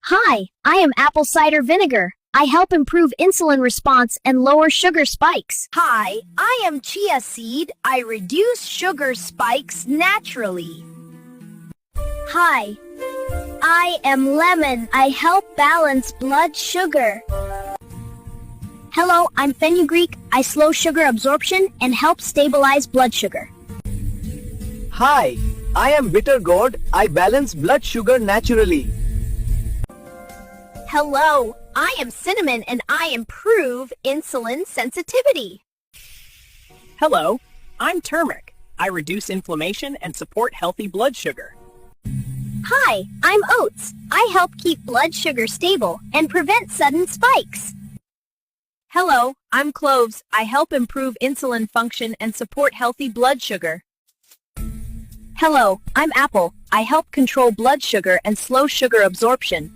Hi, I am apple cider vinegar. I help improve insulin response and lower sugar spikes. Hi, I am chia seed. I reduce sugar spikes naturally. Hi, I am lemon. I help balance blood sugar. Hello, I'm fenugreek. I slow sugar absorption and help stabilize blood sugar. Hi, I am bitter gourd. I balance blood sugar naturally. Hello, I am cinnamon and I improve insulin sensitivity. Hello, I'm turmeric. I reduce inflammation and support healthy blood sugar. Hi, I'm oats. I help keep blood sugar stable and prevent sudden spikes. Hello, I'm cloves. I help improve insulin function and support healthy blood sugar. Hello, I'm apple. I help control blood sugar and slow sugar absorption.